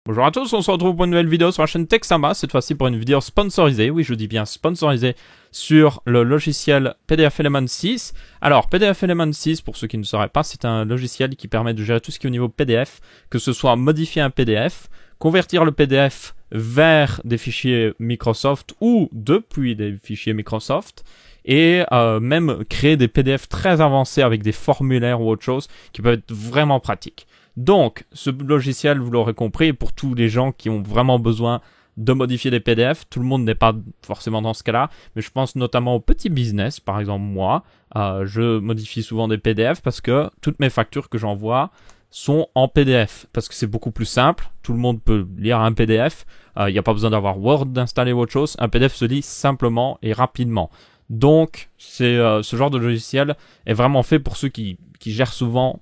Bonjour à tous, on se retrouve pour une nouvelle vidéo sur la chaîne Textama, cette fois-ci pour une vidéo sponsorisée, oui je dis bien sponsorisée, sur le logiciel PDF Element 6. Alors PDF Element 6, pour ceux qui ne sauraient pas, c'est un logiciel qui permet de gérer tout ce qui est au niveau PDF, que ce soit modifier un PDF, convertir le PDF vers des fichiers Microsoft ou depuis des fichiers Microsoft, et même créer des PDF très avancés avec des formulaires ou autre chose qui peuvent être vraiment pratiques. Donc, ce logiciel, vous l'aurez compris, pour tous les gens qui ont vraiment besoin de modifier des PDF, tout le monde n'est pas forcément dans ce cas-là, mais je pense notamment aux petits business, par exemple moi, je modifie souvent des PDF parce que toutes mes factures que j'envoie sont en PDF, parce que c'est beaucoup plus simple, tout le monde peut lire un PDF, il n'y a pas besoin d'avoir Word d'installer ou autre chose, un PDF se lit simplement et rapidement. Donc, ce genre de logiciel est vraiment fait pour ceux qui gèrent souvent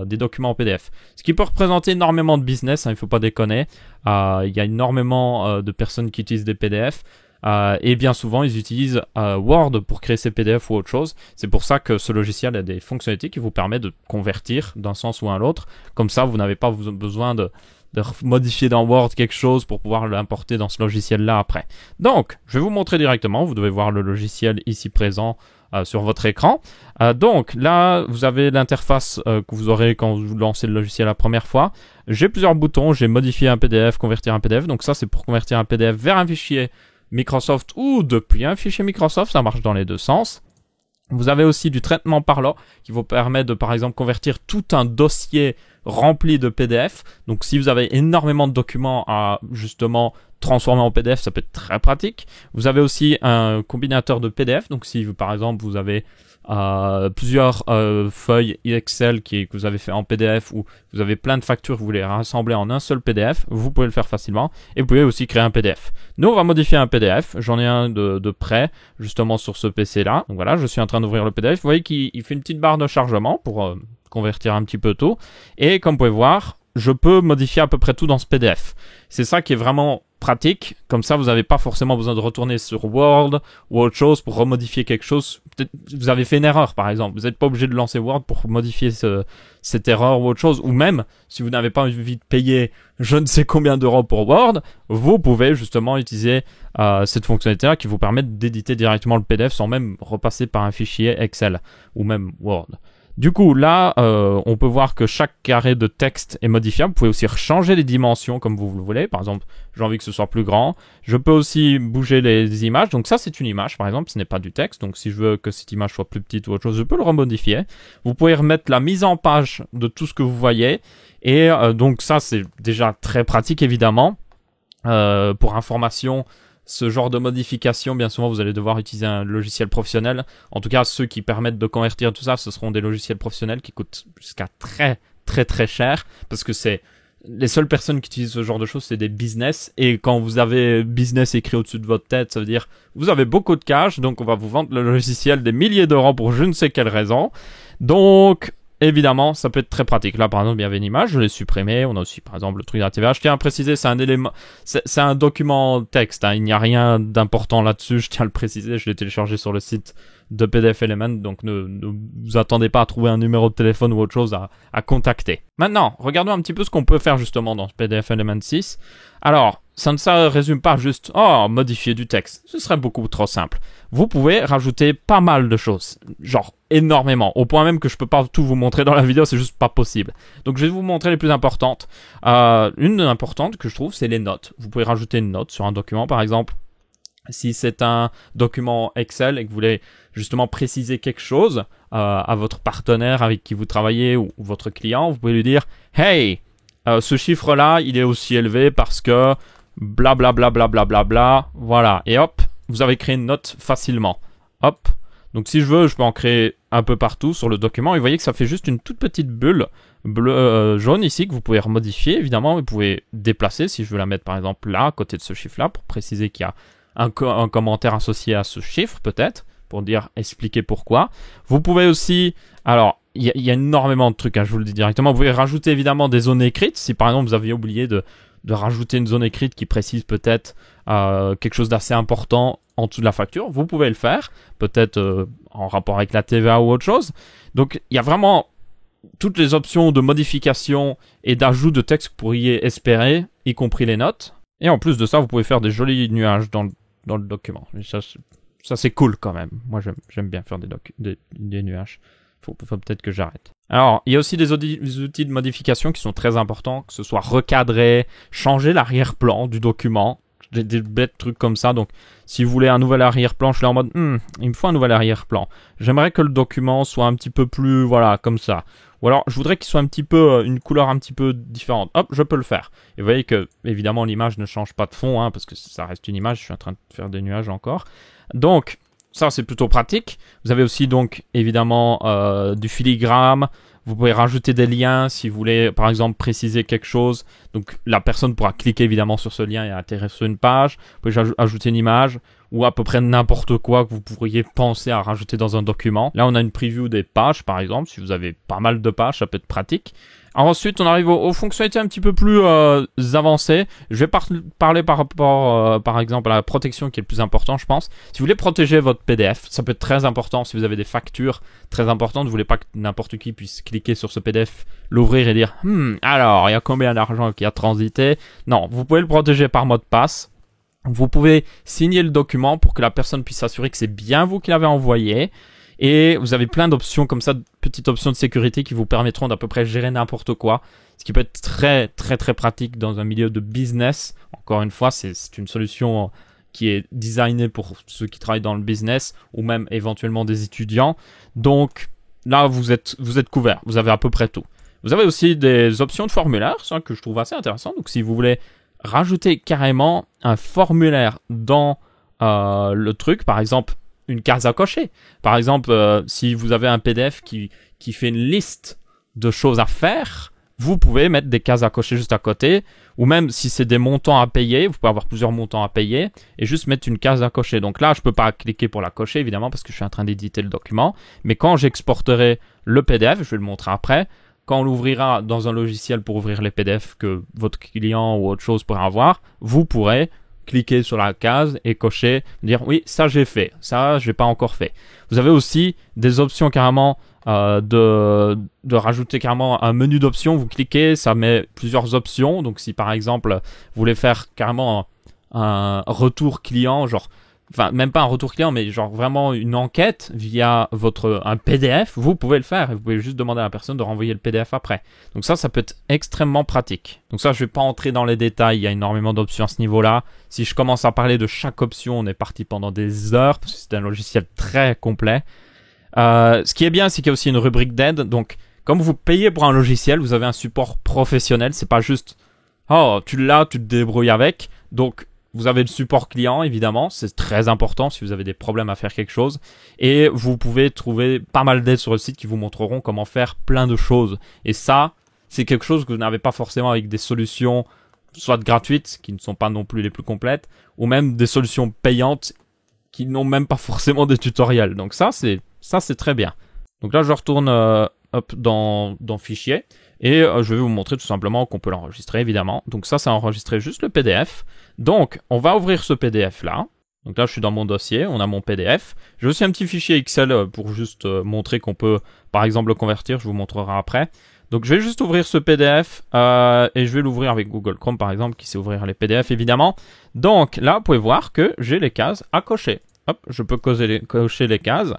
des documents en PDF. Ce qui peut représenter énormément de business, hein, il ne faut pas déconner. Il y a énormément de personnes qui utilisent des PDF. Et bien souvent, ils utilisent Word pour créer ces PDF ou autre chose. C'est pour ça que ce logiciel a des fonctionnalités qui vous permettent de convertir d'un sens ou à l'autre. Comme ça, vous n'avez pas besoin de modifier dans Word quelque chose pour pouvoir l'importer dans ce logiciel-là après. Donc, je vais vous montrer directement. Vous devez voir le logiciel ici présent sur votre écran. Donc, là, vous avez l'interface que vous aurez quand vous lancez le logiciel la première fois. J'ai plusieurs boutons. J'ai modifié un PDF, convertir un PDF. Donc ça, c'est pour convertir un PDF vers un fichier Microsoft ou depuis un fichier Microsoft. Ça marche dans les deux sens. Vous avez aussi du traitement par là qui vous permet de, par exemple, convertir tout un dossier rempli de PDF. Donc, si vous avez énormément de documents à, justement, transformer en PDF, ça peut être très pratique. Vous avez aussi un combinateur de PDF. Donc, si, par exemple, vous avez plusieurs feuilles Excel que vous avez fait en PDF ou vous avez plein de factures, vous les rassembler en un seul PDF, vous pouvez le faire facilement et vous pouvez aussi créer un PDF. Nous, on va modifier un PDF. J'en ai un de prêt justement sur ce PC-là. Donc voilà, je suis en train d'ouvrir le PDF. Vous voyez qu'il fait une petite barre de chargement pour convertir un petit peu tout. Et comme vous pouvez voir, je peux modifier à peu près tout dans ce PDF. C'est ça qui est vraiment pratique. Comme ça, vous n'avez pas forcément besoin de retourner sur Word ou autre chose pour remodifier quelque chose. Peut-être vous avez fait une erreur, par exemple. Vous n'êtes pas obligé de lancer Word pour modifier cette erreur ou autre chose. Ou même, si vous n'avez pas envie de payer je ne sais combien d'euros pour Word, vous pouvez justement utiliser cette fonctionnalité-là qui vous permet d'éditer directement le PDF sans même repasser par un fichier Excel ou même Word. Du coup, là, on peut voir que chaque carré de texte est modifiable. Vous pouvez aussi changer les dimensions comme vous le voulez. Par exemple, j'ai envie que ce soit plus grand. Je peux aussi bouger les images. Donc ça, c'est une image, par exemple. Ce n'est pas du texte. Donc si je veux que cette image soit plus petite ou autre chose, je peux le remodifier. Vous pouvez remettre la mise en page de tout ce que vous voyez. Et donc ça, c'est déjà très pratique, évidemment. Pour information, ce genre de modification, bien souvent, vous allez devoir utiliser un logiciel professionnel. En tout cas, ceux qui permettent de convertir tout ça, ce seront des logiciels professionnels qui coûtent jusqu'à très cher. Parce que c'est les seules personnes qui utilisent ce genre de choses, c'est des business. Et quand vous avez business écrit au-dessus de votre tête, ça veut dire vous avez beaucoup de cash. Donc, on va vous vendre le logiciel des milliers d'euros pour je ne sais quelle raison. Donc, évidemment, ça peut être très pratique. Là, par exemple, il y avait une image, je l'ai supprimée. On a aussi, par exemple, le truc de la TVA. Je tiens à préciser, c'est un élément, c'est un document texte. Hein. Il n'y a rien d'important là-dessus. Je tiens à le préciser. Je l'ai téléchargé sur le site de PDF Element. Donc, ne vous attendez pas à trouver un numéro de téléphone ou autre chose à contacter. Maintenant, regardons un petit peu ce qu'on peut faire justement dans ce PDF Element 6. Alors, ça ne se résume pas juste modifier du texte. Ce serait beaucoup trop simple. Vous pouvez rajouter pas mal de choses, genre énormément, au point même que je peux pas tout vous montrer dans la vidéo, c'est juste pas possible. Donc je vais vous montrer les plus importantes. Une importante que je trouve, c'est les notes. Vous pouvez rajouter une note sur un document, par exemple. Si c'est un document Excel et que vous voulez justement préciser quelque chose à votre partenaire avec qui vous travaillez ou votre client, vous pouvez lui dire « Hey, ce chiffre-là, il est aussi élevé parce que blablabla, voilà. » Et hop, vous avez créé une note facilement. Hop. Donc si je veux, je peux en créer un peu partout sur le document. Et vous voyez que ça fait juste une toute petite bulle jaune ici que vous pouvez remodifier. Évidemment, vous pouvez déplacer si je veux la mettre par exemple là, à côté de ce chiffre-là, pour préciser qu'il y a un commentaire associé à ce chiffre peut-être, pour expliquer pourquoi. Vous pouvez aussi, alors, il y a énormément de trucs, hein, je vous le dis directement. Vous pouvez rajouter évidemment des zones écrites. Si par exemple vous aviez oublié de rajouter une zone écrite qui précise peut-être quelque chose d'assez important en dessous de la facture, vous pouvez le faire, peut-être en rapport avec la TVA ou autre chose. Donc il y a vraiment toutes les options de modification et d'ajout de texte que vous pourriez espérer, y compris les notes. Et en plus de ça, vous pouvez faire des jolis nuages dans le document. Et ça c'est cool quand même. Moi, j'aime bien faire des nuages. Faut peut-être que j'arrête. Alors, il y a aussi des outils de modification qui sont très importants, que ce soit recadrer, changer l'arrière-plan du document, des bêtes trucs comme ça. Donc, si vous voulez un nouvel arrière-plan, je suis là en mode, il me faut un nouvel arrière-plan. J'aimerais que le document soit un petit peu plus, voilà, comme ça. Ou alors, je voudrais qu'il soit un petit peu, une couleur un petit peu différente. Hop, je peux le faire. Et vous voyez que, évidemment, l'image ne change pas de fond, hein, parce que ça reste une image. Je suis en train de faire des nuages encore. Donc, ça, c'est plutôt pratique. Vous avez aussi, donc, évidemment, du filigrane. Vous pouvez rajouter des liens si vous voulez, par exemple, préciser quelque chose. Donc, la personne pourra cliquer, évidemment, sur ce lien et atterrir sur une page. Vous pouvez ajouter une image ou à peu près n'importe quoi que vous pourriez penser à rajouter dans un document. Là, on a une preview des pages, par exemple. Si vous avez pas mal de pages, ça peut être pratique. Alors ensuite, on arrive aux fonctionnalités un petit peu plus avancées. Je vais parler par rapport, par exemple, à la protection qui est le plus important, je pense. Si vous voulez protéger votre PDF, ça peut être très important si vous avez des factures très importantes. Vous voulez pas que n'importe qui puisse cliquer sur ce PDF, l'ouvrir et dire « alors, il y a combien d'argent qui a transité ?» Non, vous pouvez le protéger par mot de passe. Vous pouvez signer le document pour que la personne puisse s'assurer que c'est bien vous qui l'avez envoyé. Et vous avez plein d'options comme ça, de petites options de sécurité qui vous permettront d'à peu près gérer n'importe quoi. Ce qui peut être très, très, très pratique dans un milieu de business. Encore une fois, c'est une solution qui est designée pour ceux qui travaillent dans le business ou même éventuellement des étudiants. Donc là, vous êtes couverts. Vous avez à peu près tout. Vous avez aussi des options de formulaire, ça que je trouve assez intéressant. Donc si vous voulez rajouter carrément un formulaire dans le truc, par exemple, une case à cocher. Par exemple, si vous avez un PDF qui fait une liste de choses à faire, vous pouvez mettre des cases à cocher juste à côté, ou même si c'est des montants à payer, vous pouvez avoir plusieurs montants à payer, et juste mettre une case à cocher. Donc là, je peux pas cliquer pour la cocher, évidemment, parce que je suis en train d'éditer le document, mais quand j'exporterai le PDF, je vais le montrer après, quand on l'ouvrira dans un logiciel pour ouvrir les PDF que votre client ou autre chose pourra avoir, vous pourrez cliquer sur la case et cocher, dire oui, ça j'ai fait, ça j'ai pas encore fait. Vous avez aussi des options carrément de rajouter carrément un menu d'options. Vous cliquez, ça met plusieurs options. Donc si par exemple vous voulez faire carrément un retour client, genre enfin même pas un retour client, mais genre vraiment une enquête via un PDF, vous pouvez le faire. Vous pouvez juste demander à la personne de renvoyer le PDF après. Donc ça peut être extrêmement pratique. Donc ça, je vais pas entrer dans les détails, il y a énormément d'options à ce niveau-là. Si je commence à parler de chaque option, on est parti pendant des heures, parce que c'est un logiciel très complet. Ce qui est bien, c'est qu'il y a aussi une rubrique d'aide. Donc comme vous payez pour un logiciel, vous avez un support professionnel. C'est pas juste « oh, tu l'as, tu te débrouilles avec ». Donc vous avez le support client, évidemment, c'est très important si vous avez des problèmes à faire quelque chose. Et vous pouvez trouver pas mal d'aides sur le site qui vous montreront comment faire plein de choses. Et ça, c'est quelque chose que vous n'avez pas forcément avec des solutions soit gratuites, qui ne sont pas non plus les plus complètes, ou même des solutions payantes qui n'ont même pas forcément des tutoriels. Donc ça, c'est très bien. Donc là, je retourne dans Fichier. Et je vais vous montrer tout simplement qu'on peut l'enregistrer, évidemment. Donc ça enregistrer juste le PDF. Donc, on va ouvrir ce PDF-là. Donc là, je suis dans mon dossier, on a mon PDF. J'ai aussi un petit fichier Excel pour juste montrer qu'on peut, par exemple, le convertir. Je vous montrerai après. Donc, je vais juste ouvrir ce PDF et je vais l'ouvrir avec Google Chrome, par exemple, qui sait ouvrir les PDF, évidemment. Donc là, vous pouvez voir que j'ai les cases à cocher. Hop, je peux cocher les cases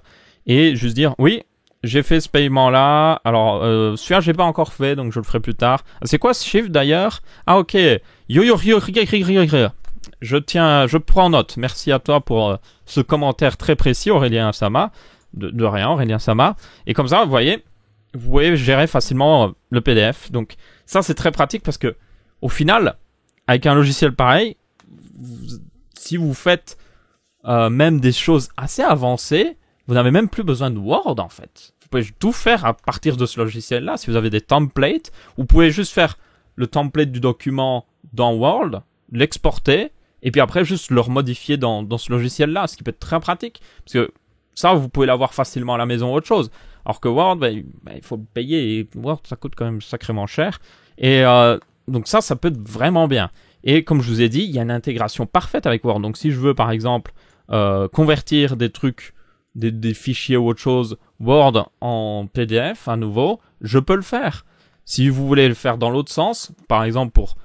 et juste dire, oui, j'ai fait ce paiement-là. Alors, celui-là, j'ai pas encore fait, donc je le ferai plus tard. C'est quoi ce chiffre, d'ailleurs? Ah, ok. Je prends note. Merci à toi pour ce commentaire très précis, Aurélien Sama. De rien, Aurélien Sama. Et comme ça, vous pouvez gérer facilement le PDF. Donc, ça, c'est très pratique parce que, au final, avec un logiciel pareil, si vous faites même des choses assez avancées, vous n'avez même plus besoin de Word, en fait. Vous pouvez tout faire à partir de ce logiciel-là. Si vous avez des templates, vous pouvez juste faire le template du document dans Word, l'exporter, et puis après, juste le remodifier dans ce logiciel-là, ce qui peut être très pratique. Parce que ça, vous pouvez l'avoir facilement à la maison ou autre chose. Alors que Word, il faut le payer, et Word, ça coûte quand même sacrément cher. Et donc ça peut être vraiment bien. Et comme je vous ai dit, il y a une intégration parfaite avec Word. Donc si je veux, par exemple, convertir des trucs des fichiers ou autre chose Word en PDF à nouveau, je peux le faire. Si vous voulez le faire dans l'autre sens, par exemple pour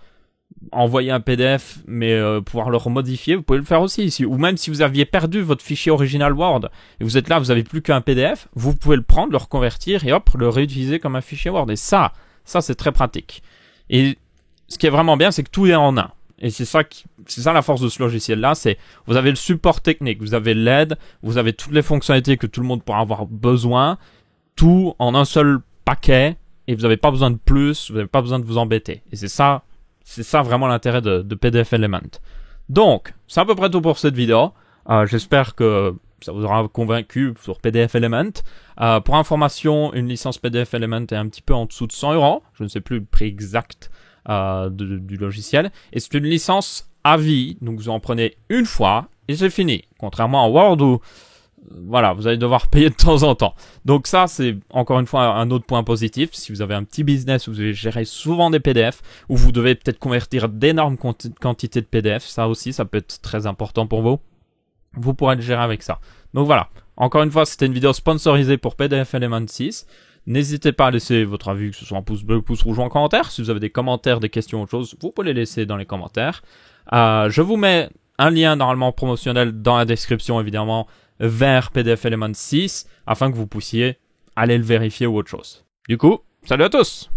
envoyer un PDF mais pouvoir le remodifier, vous pouvez le faire aussi. Ou même si vous aviez perdu votre fichier original Word et vous êtes là, vous avez plus qu'un PDF, vous pouvez le prendre, le reconvertir et hop, le réutiliser comme un fichier Word. Et ça c'est très pratique. Et ce qui est vraiment bien, c'est que tout est en un. Et c'est ça la force de ce logiciel-là, c'est vous avez le support technique, vous avez l'aide, vous avez toutes les fonctionnalités que tout le monde pourra avoir besoin, tout en un seul paquet, et vous n'avez pas besoin de plus, vous n'avez pas besoin de vous embêter. Et c'est ça vraiment l'intérêt de PDF Element. Donc, c'est à peu près tout pour cette vidéo. J'espère que ça vous aura convaincu sur PDF Element. Pour information, une licence PDF Element est un petit peu en dessous de 100 €. Je ne sais plus le prix exact du logiciel. Et c'est une licence à vie, donc vous en prenez une fois et c'est fini. Contrairement à Word où voilà, vous allez devoir payer de temps en temps. Donc ça, c'est encore une fois un autre point positif. Si vous avez un petit business où vous gérez souvent des PDF, où vous devez peut-être convertir d'énormes quantités de PDF, ça aussi, ça peut être très important pour vous. Vous pourrez le gérer avec ça. Donc voilà, encore une fois, c'était une vidéo sponsorisée pour PDF Element 6. N'hésitez pas à laisser votre avis, que ce soit en pouce bleu, pouce rouge ou en commentaire. Si vous avez des commentaires, des questions ou autre chose, vous pouvez les laisser dans les commentaires. Je vous mets un lien normalement promotionnel dans la description, évidemment, vers PDF Element 6, afin que vous puissiez aller le vérifier ou autre chose. Du coup, salut à tous!